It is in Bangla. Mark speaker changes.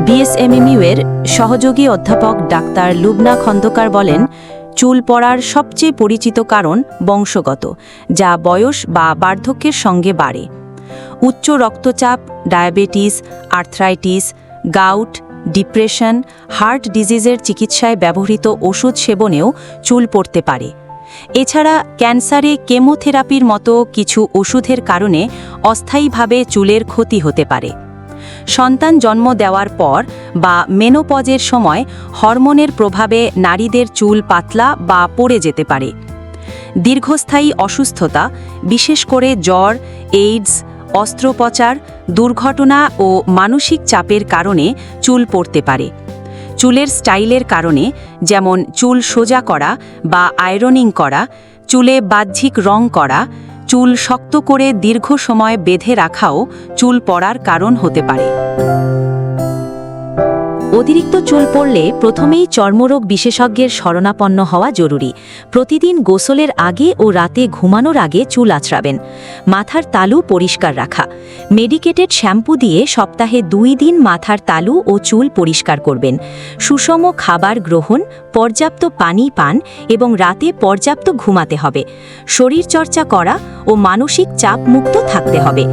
Speaker 1: বিএসএমএমইউ এর সহযোগী অধ্যাপক ডাক্তার লুবনা খন্দকার বলেন, চুল পড়ার সবচেয়ে পরিচিত কারণ বংশগত, যা বয়স বা বার্ধক্যের সঙ্গে বাড়ে। উচ্চ রক্তচাপ, diabetes, arthritis, gout, depression, heart ডিজিজের চিকিৎসায় ব্যবহৃত ওষুধ সেবনেও চুল পড়তে পারে। এছাড়া ক্যান্সারে কেমোথেরাপির মতো কিছু ওষুধের কারণে অস্থায়ীভাবে চুলের ক্ষতি হতে পারে। সন্তান জন্ম দেওয়ার পর বা মেনোপজের সময় হরমোনের প্রভাবে নারীদের চুল পাতলা বা পড়ে যেতে পারে। দীর্ঘস্থায়ী অসুস্থতা, বিশেষ করে জ্বর, এইডস, অস্ত্রোপচার, দুর্ঘটনা ও মানসিক চাপের কারণে চুল পড়তে পারে। চুলের স্টাইলের কারণে, যেমন চুল সোজা করা বা আয়রনিং করা, চুলে বাহ্যিক রং করা, চুল শক্ত করে দীর্ঘ সময় বেঁধে রাখাও চুল পড়ার কারণ হতে পারে। অতিরিক্ত চুল পড়লে প্রথমেই চর্মরোগ বিশেষজ্ঞের শরণাপন্ন হওয়া জরুরি। প্রতিদিন গোসলের আগে ও রাতে ঘুমানোর আগে চুল আঁচড়াবেন। মাথার তালু পরিষ্কার রাখা। মেডিকেটেড শ্যাম্পু দিয়ে সপ্তাহে 2 দিন মাথার তালু ও চুল পরিষ্কার করবেন। সুষম খাবার গ্রহণ, পর্যাপ্ত পানি পান এবং রাতে পর্যাপ্ত ঘুমাতে হবে। শরীরচর্চা করা ও মানসিক চাপ মুক্ত থাকতে হবে।